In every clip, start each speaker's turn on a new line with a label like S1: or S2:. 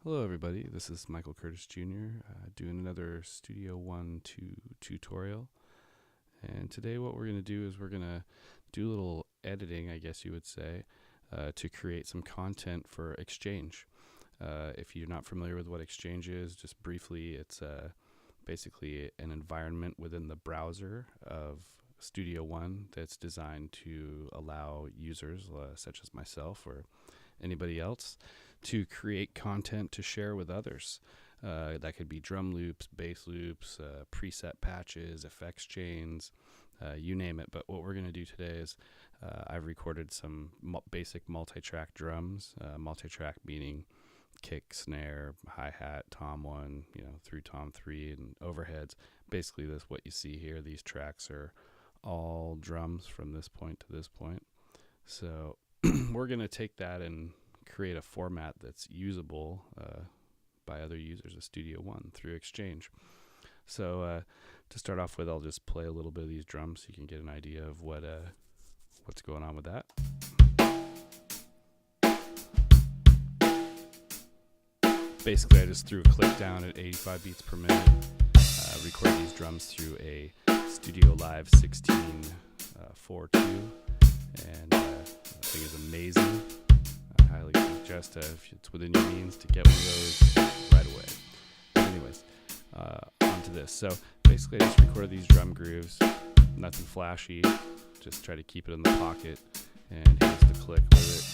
S1: Hello everybody, this is Michael Curtis Jr. Doing another Studio One 2 tutorial. And today what we're going to do is we're going to do a little editing, I guess you would say, to create some content for Exchange. If you're not familiar with what Exchange is, just briefly, it's basically an environment within the browser of Studio One that's designed to allow users such as myself or anybody else to create content to share with others. That could be drum loops, bass loops, preset patches, effects chains, you name it. But what we're going to do today is I've recorded some basic multi-track drums, multi-track meaning kick, snare, hi-hat, tom 1, through tom 3, and overheads. Basically, this what you see here. These tracks are all drums from this point to this point. So we're going to take that and create a format that's usable by other users of Studio One through Exchange. So to start off with, I'll just play a little bit of these drums so you can get an idea of what's going on with that. Basically, I just threw a click down at 85 beats per minute. Record these drums through a Studiolive 16 4.2, and the thing is amazing. I highly suggest if it's within your means to get one of those right away. But anyways, onto this. So basically, I just recorded these drum grooves, nothing flashy. Just try to keep it in the pocket, and here's the click with it.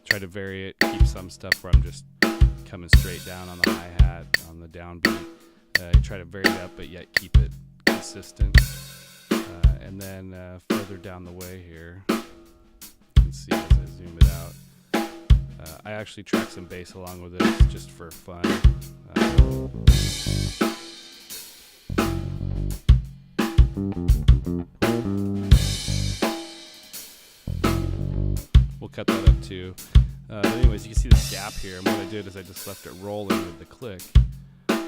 S1: Try to vary it, keep some stuff where I'm just coming straight down on the hi-hat, on the downbeat. Try to vary it up, but yet keep it consistent. And then further down the way here, you can see as I zoom it out, I actually track some bass along with this just for fun. We'll cut that up too. But anyways, you can see this gap here, and what I did is I just left it rolling with the click. I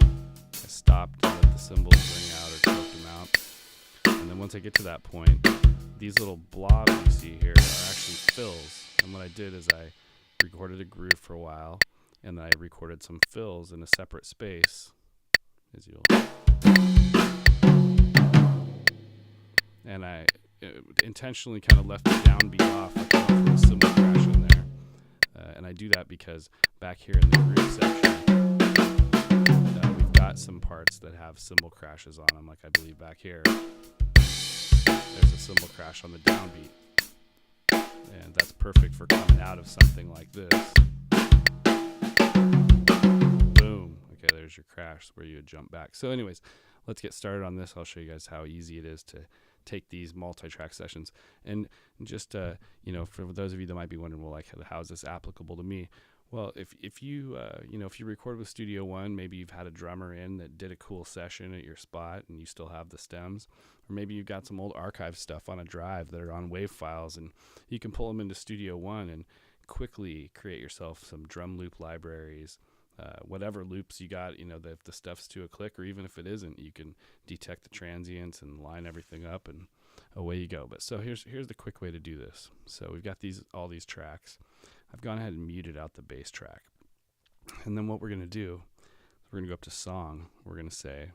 S1: stopped and let the cymbals ring out or choked them out. And then once I get to that point, these little blobs you see here are actually fills. And what I did is I recorded a groove for a while, and then I recorded some fills in a separate space, as you'll. And I intentionally kind of left the downbeat off, like I put a cymbal crash in there. And I do that because back here in the groove section, we've got some parts that have cymbal crashes on them, like I believe back here. There's a cymbal crash on the downbeat. And that's perfect for coming out of something like this. Boom. Okay, there's your crash where you would jump back. So anyways, let's get started on this. I'll show you guys how easy it is to take these multi-track sessions. And just, for those of you that might be wondering, well, like, how is this applicable to me? Well, if you record with Studio One, maybe you've had a drummer in that did a cool session at your spot and you still have the stems, or maybe you've got some old archive stuff on a drive that are on WAV files, and you can pull them into Studio One and quickly create yourself some drum loop libraries. Whatever loops you got, if the stuff's to a click, or even if it isn't, you can detect the transients and line everything up, and away you go. But so here's the quick way to do this. So we've got all these tracks. I've gone ahead and muted out the bass track. And then what we're going to do, we're going to go up to song. We're going to say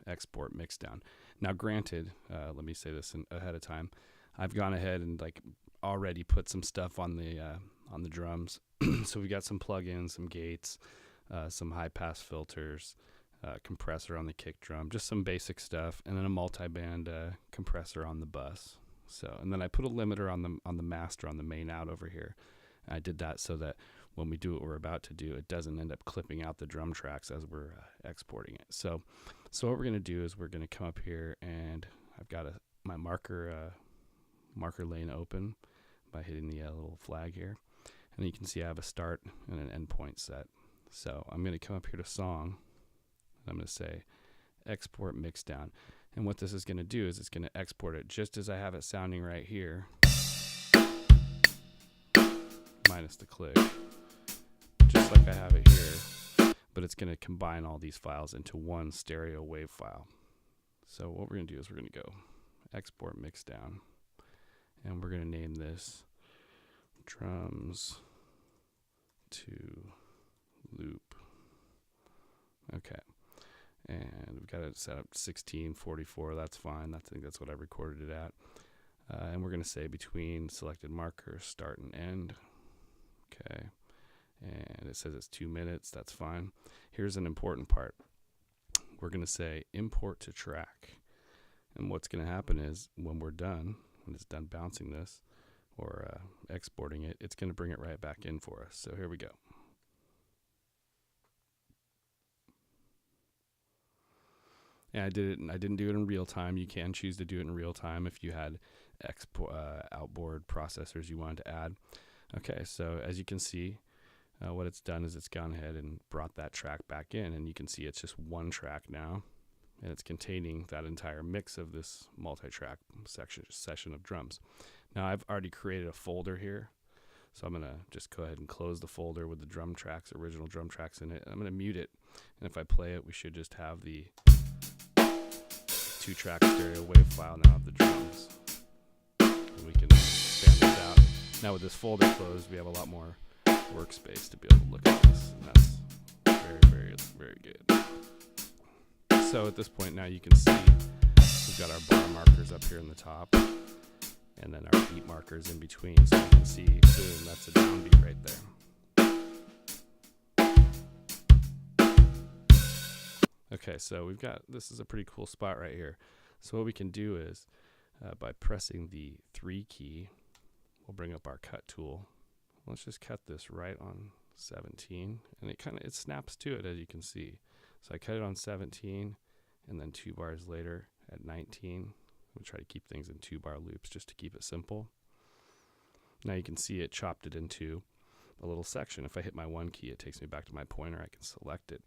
S1: export mixdown. Now granted, let me say this ahead of time. I've gone ahead and already put some stuff on the drums. So we got some plugins, some gates, some high pass filters, compressor on the kick drum, just some basic stuff, and then a multi-band compressor on the bus. So, and then I put a limiter on the master on the main out over here. I did that so that when we do what we're about to do, it doesn't end up clipping out the drum tracks as we're exporting it. So what we're going to do is we're going to come up here, and I've got my marker lane open by hitting the little flag here. And you can see I have a start and an end point set. So I'm going to come up here to song, and I'm going to say export mixdown. And what this is going to do is it's going to export it just as I have it sounding right here, minus the click, just like I have it here, but it's going to combine all these files into one stereo wave file. So what we're going to do is we're going to go export mixdown. And we're going to name this drums to loop. Okay. And we've got it set up 1644. That's fine. I think that's what I recorded it at. And we're going to say between selected markers, start and end. Okay. And it says it's 2 minutes. That's fine. Here's an important part. We're going to say import to track. And what's going to happen is when we're done, when it's done bouncing this or exporting it, it's going to bring it right back in for us. So here we go. And I didn't do it in real time. You can choose to do it in real time if you had outboard processors you wanted to add. Okay, so as you can see, what it's done is it's gone ahead and brought that track back in, and you can see it's just one track now, and it's containing that entire mix of this multi-track session of drums. Now I've already created a folder here, so I'm going to just go ahead and close the folder with the drum tracks, original drum tracks in it. I'm going to mute it, and if I play it, we should just have the 2-track stereo wave file now of the drums. And we can expand this out. Now with this folder closed, we have a lot more workspace to be able to look at this, and that's very, very, very good. So at this point now you can see we've got our bar markers up here in the top, and then our beat markers in between. So you can see, boom, that's a downbeat right there. Okay, so we've got, this is a pretty cool spot right here. So what we can do is, by pressing the 3 key, we'll bring up our cut tool. Let's just cut this right on 17, and it snaps to it, as you can see. So I cut it on 17, and then 2 bars later at 19. We'll try to keep things in 2-bar loops just to keep it simple. Now you can see it chopped it into a little section. If I hit my 1 key, it takes me back to my pointer. I can select it.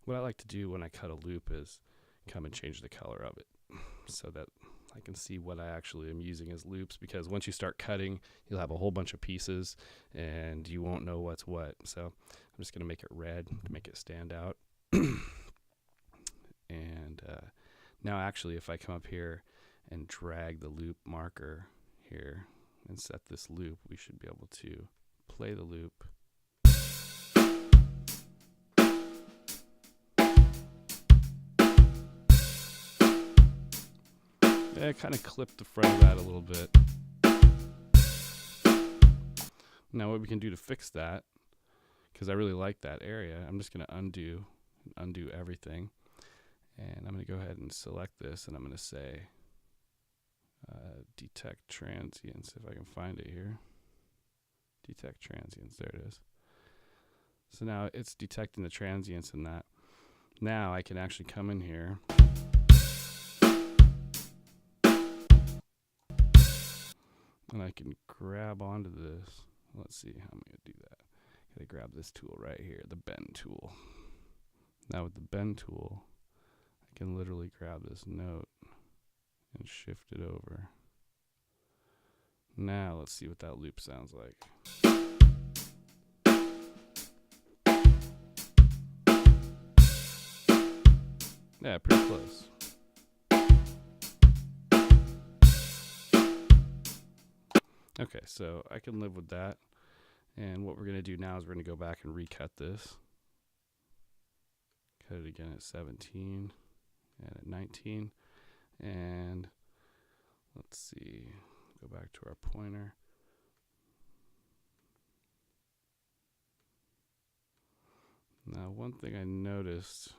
S1: What I like to do when I cut a loop is come and change the color of it so that I can see what I actually am using as loops, because once you start cutting, you'll have a whole bunch of pieces and you won't know what's what. So I'm just going to make it red to make it stand out. And now actually if I come up here and drag the loop marker here and set this loop, we should be able to play the loop. I kind of clipped the front of that a little bit. Now what we can do to fix that, because I really like that area, I'm just going to undo everything. And I'm going to go ahead and select this, and I'm going to say detect transients, if I can find it here. Detect transients, there it is. So now it's detecting the transients in that. Now I can actually come in here and I can grab onto this. Let's see how I'm going to do that. Gotta grab this tool right here, the bend tool. Now with the bend tool, I can literally grab this note and shift it over. Now let's see what that loop sounds like. Yeah, pretty close. Okay, so I can live with that. And what we're going to do now is we're going to go back and recut this. Cut it again at 17 and at 19. And let's see, go back to our pointer. Now, one thing I noticed,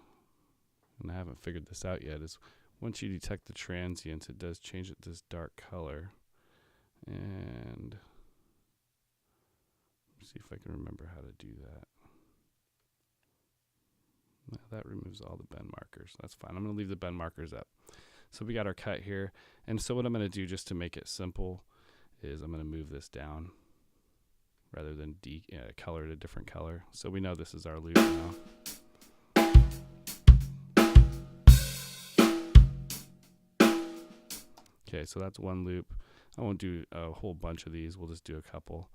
S1: and I haven't figured this out yet, is once you detect the transients, it does change it to this dark color. And let's see if I can remember how to do that. Now that removes all the bend markers. That's fine. I'm going to leave the bend markers up. So we got our cut here. And so what I'm going to do, just to make it simple, is I'm going to move this down rather than color it a different color. So we know this is our loop now. Okay, so that's one loop. I won't do a whole bunch of these. We'll just do a couple.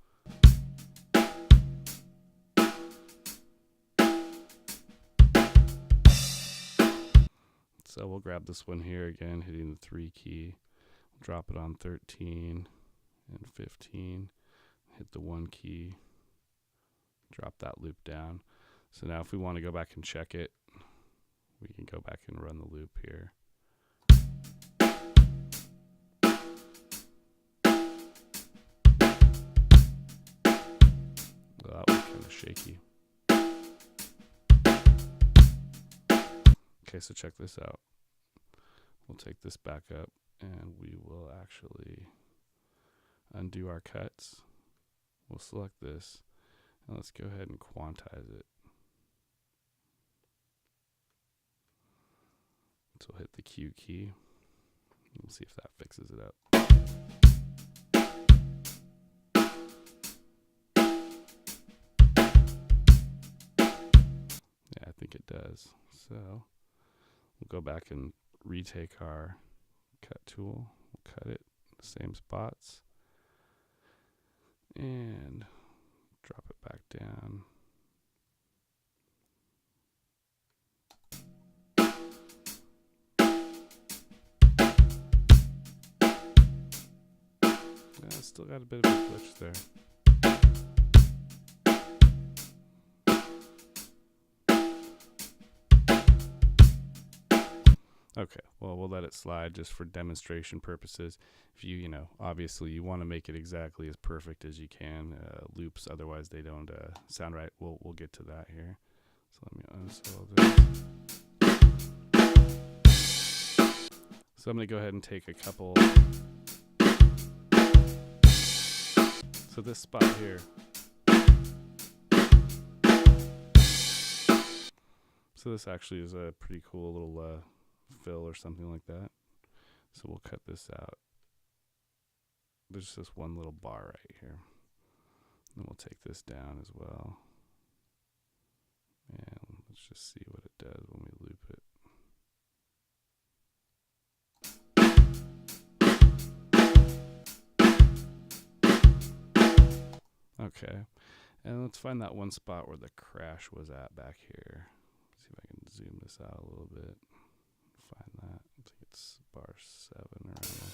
S1: So we'll grab this one here again, hitting the 3 key. We'll drop it on 13 and 15. Hit the 1 key, drop that loop down. So now if we want to go back and check it, we can go back and run the loop here. Well, that was kind of shaky. Okay, so check this out. We'll take this back up and we will actually undo our cuts. We'll select this and let's go ahead and quantize it. So we'll hit the Q key. We'll see if that fixes it up. Yeah, I think it does. So we'll go back and retake our cut tool. We'll cut it, same spots, and drop it back down. Still got a bit of a glitch there. Okay, well, we'll let it slide just for demonstration purposes. If you obviously you want to make it exactly as perfect as you can, loops, otherwise they don't sound right. We'll get to that here. So let me uninstall this. So I'm going to go ahead and take a couple. So this spot here. So this actually is a pretty cool little fill or something like that. So we'll cut this out. There's just one little bar right here. And we'll take this down as well. And let's just see what it does when we loop it. Okay, and let's find that one spot where the crash was at back here. See if I can zoom this out a little bit. Find that. I think it's bar 7 around.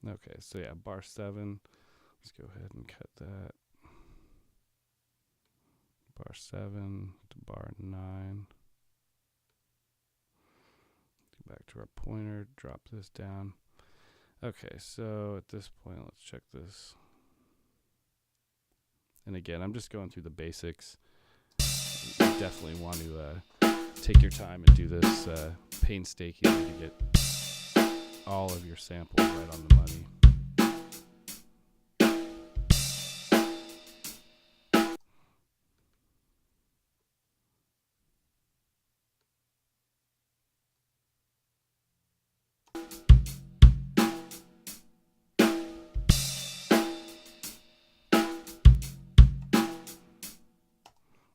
S1: Okay, so yeah, bar 7. Let's go ahead and cut that. Bar 7 to bar 9. Back to our pointer, drop this down. Okay, so at this point, let's check this. And again, I'm just going through the basics. You definitely want to take your time and do this painstakingly to get all of your samples right on the money.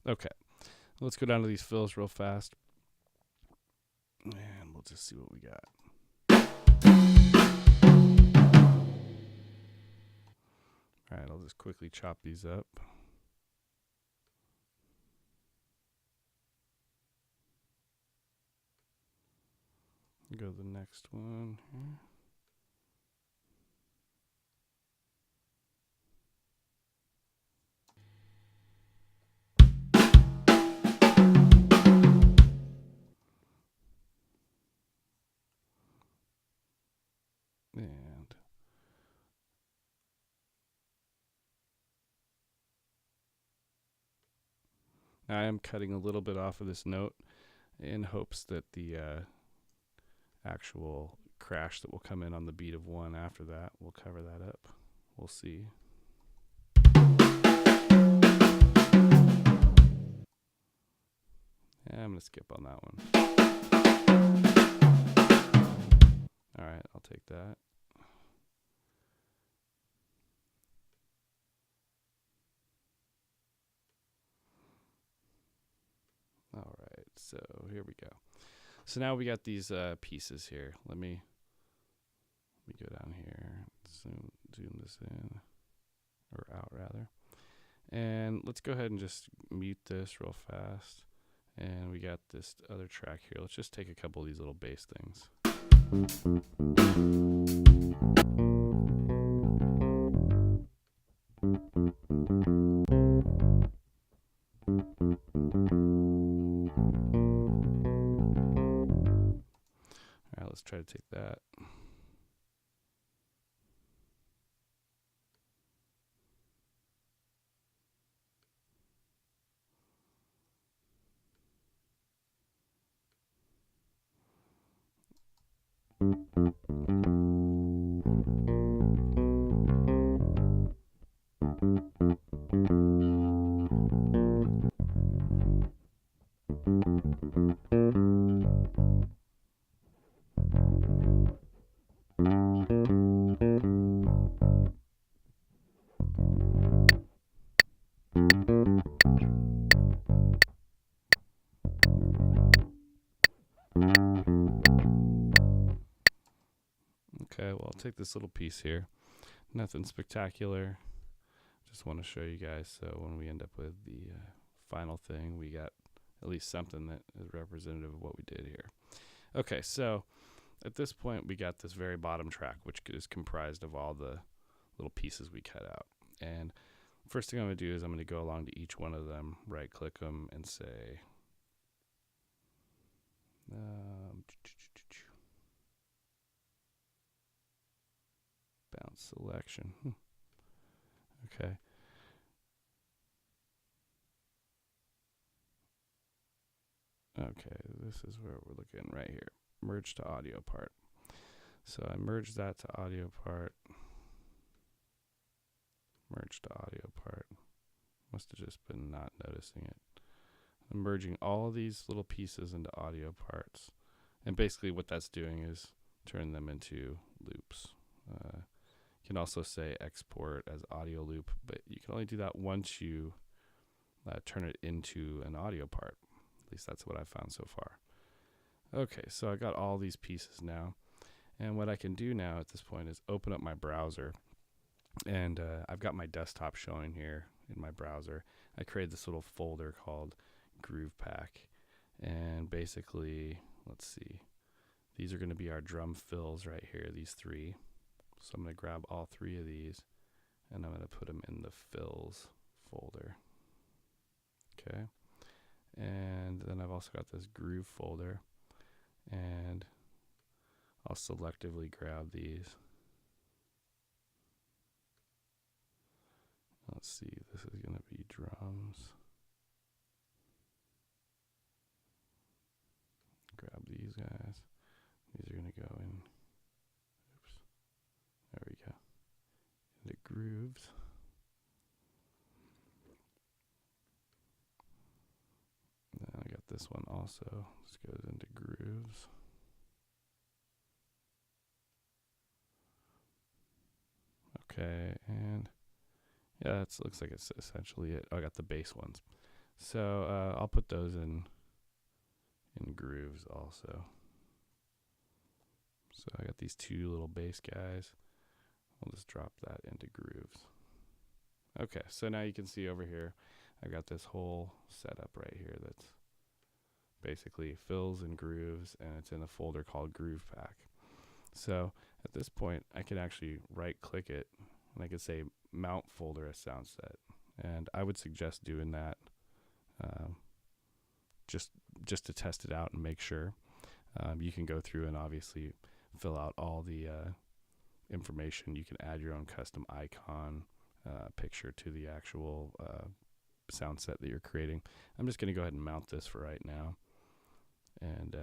S1: Okay, let's go down to these fills real fast, and we'll just see what we got. All right, I'll just quickly chop these up. Go to the next one here. And I am cutting a little bit off of this note in hopes that the actual crash that will come in on the beat of 1 after that will cover that up. We'll see. Yeah, I'm going to skip on that one. All right, I'll take that. All right, so here we go. So now we got these pieces here. Let me go down here, zoom this in, or out rather. And let's go ahead and just mute this real fast And we got this other track here. Let's just take a couple of these little bass things. All right, let's try to take that. Okay, well, I'll take this little piece here. Nothing spectacular. Just want to show you guys, so when we end up with the final thing, we got at least something that is representative of what we did here. Okay, so at this point, we got this very bottom track, which is comprised of all the little pieces we cut out. And first thing I'm going to do is I'm going to go along to each one of them, right-click them, and say, bounce selection. Okay. Okay, this is where we're looking right here. Merge to audio part. So I merged that to audio part. Merge to audio part. Must have just been not noticing it. I'm merging all of these little pieces into audio parts. And basically what that's doing is turn them into loops. You can also say export as audio loop, but you can only do that once you turn it into an audio part. At least that's what I've found so far. Okay, so I got all these pieces now. And what I can do now at this point is open up my browser. And I've got my desktop showing here in my browser. I created this little folder called Groove Pack. And basically, let's see, these are going to be our drum fills right here, these three. So I'm going to grab all three of these, and I'm going to put them in the fills folder. Okay. And then I've also got this groove folder, and I'll selectively grab these. Let's see, this is going to be drums. Grab these guys. These are going to go in. Oops. There we go. Into grooves. Then I got this one also. This goes into grooves. Okay, and yeah, it looks like it's essentially it. Oh, I got the bass ones. So I'll put those in grooves also. So I got these two little bass guys. I'll just drop that into grooves. Okay, so now you can see over here, I've got this whole setup right here that's basically fills and grooves, and it's in a folder called Groove Pack. So at this point, I can actually right-click it, and I could say Mount Folder as Soundset. And I would suggest doing that just to test it out and make sure. You can go through and obviously fill out all the information. You can add your own custom icon picture to the actual sound set that you're creating. I'm just going to go ahead and mount this for right now. And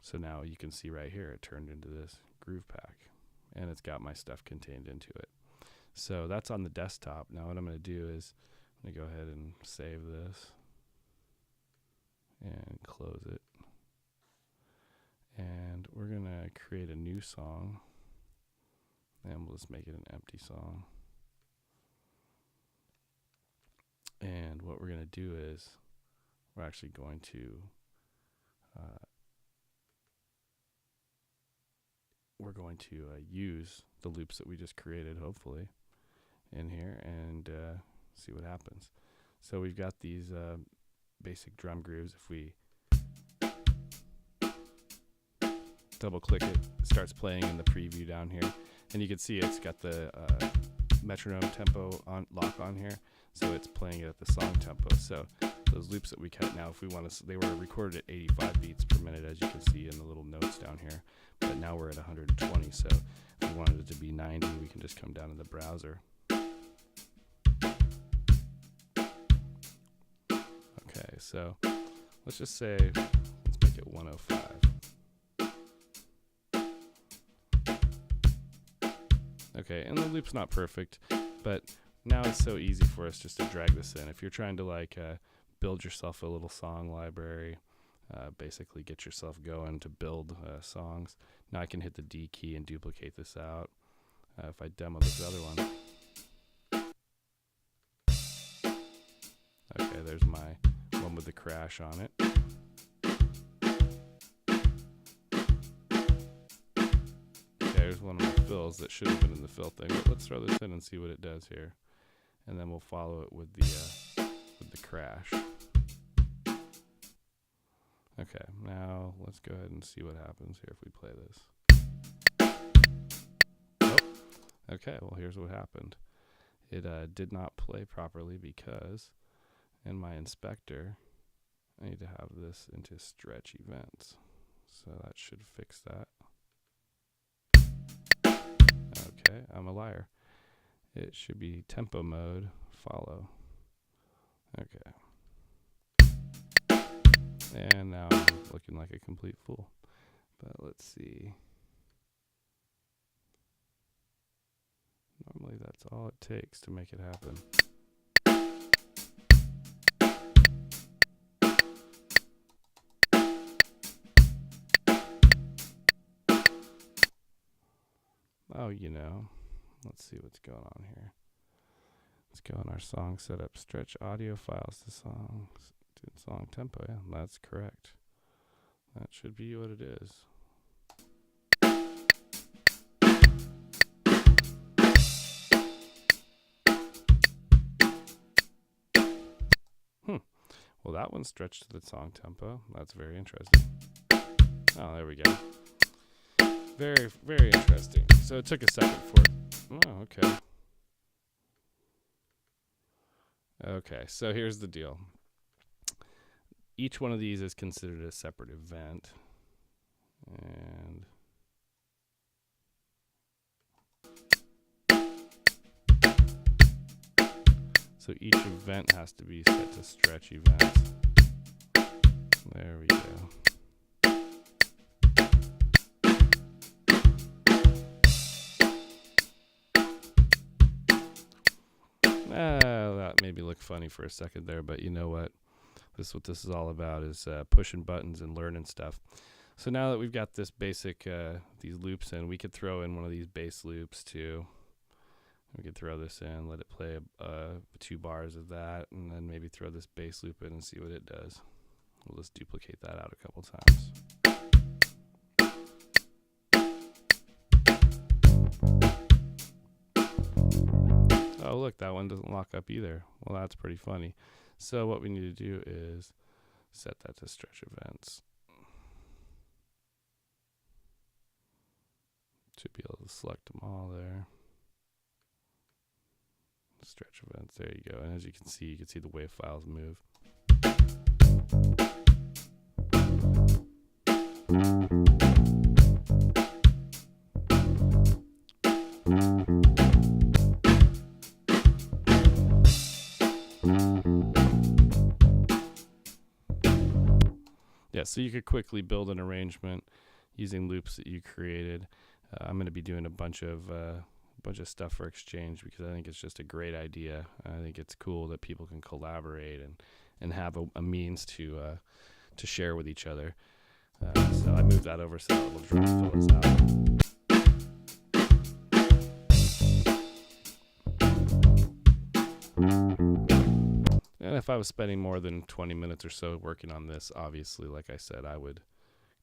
S1: so now you can see right here, it turned into this Groove Pack, and it's got my stuff contained into it. So that's on the desktop. Now what I'm going to do is I'm going to go ahead and save this and close it. And we're going to create a new song, and we'll just make it an empty song. And what we're going to do is we're actually going to use the loops that we just created, hopefully, in here, and see what happens. So we've got these basic drum grooves. If we double click it, it starts playing in the preview down here, and you can see it's got the metronome tempo lock on here, so it's playing it at the song tempo. So those loops that we cut now, if we want to, they were recorded at 85 beats per minute, as you can see in the little notes down here, but now we're at 120. So if we wanted it to be 90, we can just come down in the browser. Okay, so let's just say, let's make it 105. Okay, and the loop's not perfect, but now it's so easy for us just to drag this in. If you're trying to like build yourself a little song library, basically get yourself going to build songs. Now I can hit the D key and duplicate this out. If I demo this other one. Okay, there's my one with the crash on it. There's one of my fills that should have been in the fill thing, but let's throw this in and see what it does here, and then we'll follow it with the crash. Okay, now let's go ahead and see what happens here if we play this. Oh, okay, well here's what happened. It did not play properly because in my inspector I need to have this into stretch events, so that should fix that. Okay, I'm a liar. It should be tempo mode, follow. Okay. And now I'm looking like a complete fool. But let's see. Normally that's all it takes to make it happen. Oh, you know, let's see what's going on here. Let's go in our song setup, stretch audio files to song tempo. Yeah, that's correct. That should be what it is. Well, that one stretched to the song tempo. That's very interesting. Oh, there we go. Very, very interesting. So it took a second for it. Oh, okay. Okay, so here's the deal. Each one of these is considered a separate event. And so each event has to be set to stretch events. There we go. That made me look funny for a second there, but you know what? This is what this is all about, is pushing buttons and learning stuff. So now that we've got this basic, these loops in, we could throw in one of these bass loops too. We could throw this in, let it play 2 bars of that, and then maybe throw this bass loop in and see what it does. We'll just duplicate that out a couple times. Oh, look, that one doesn't lock up either. Well, that's pretty funny. So what we need to do is set that to stretch events to be able to select them all there. Stretch events, there you go. And as you can see the wave files move. Yeah, so you could quickly build an arrangement using loops that you created. I'm going to be doing a bunch of stuff for Exchange because I think it's just a great idea. I think it's cool that people can collaborate and have a means to share with each other. So I moved that over so that little drum fill is out. And if I was spending more than 20 minutes or so working on this, obviously, like I said, I would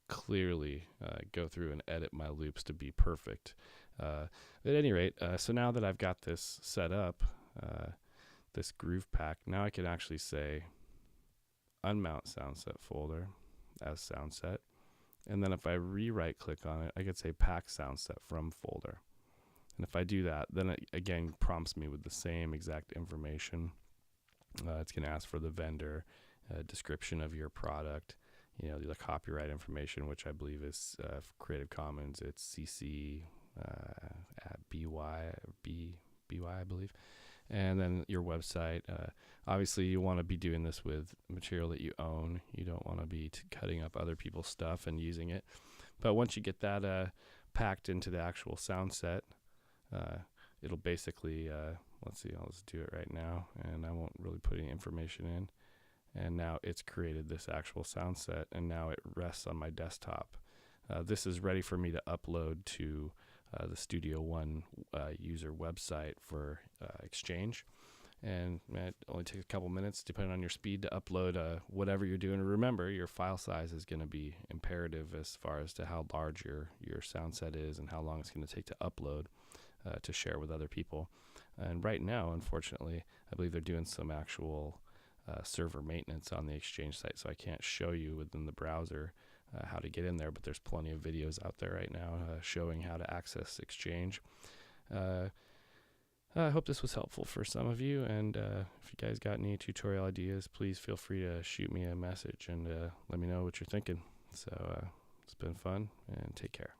S1: clearly go through and edit my loops to be perfect. At any rate, so now that I've got this set up, this groove pack, now I can actually say unmount Soundset folder as Soundset. And then if I right click on it, I could say pack Soundset from folder. And if I do that, then it again prompts me with the same exact information. It's going to ask for the vendor, description of your product, the copyright information, which I believe is Creative Commons. It's CC at BY, I believe. And then your website. Obviously, you want to be doing this with material that you own. You don't want to be cutting up other people's stuff and using it. But once you get that packed into the actual Soundset, it'll basically, let's see, I'll just do it right now, and I won't really put any information in. And now it's created this actual Soundset, and now it rests on my desktop. This is ready for me to upload to the Studio One user website for exchange. And it only takes a couple minutes, depending on your speed, to upload whatever you're doing. Remember, your file size is going to be imperative as far as to how large your Soundset is and how long it's going to take to upload to share with other people. And right now, unfortunately, I believe they're doing some actual server maintenance on the Exchange site, so I can't show you within the browser how to get in there, but there's plenty of videos out there right now showing how to access Exchange. I hope this was helpful for some of you, and if you guys got any tutorial ideas, please feel free to shoot me a message and let me know what you're thinking. So it's been fun, and take care.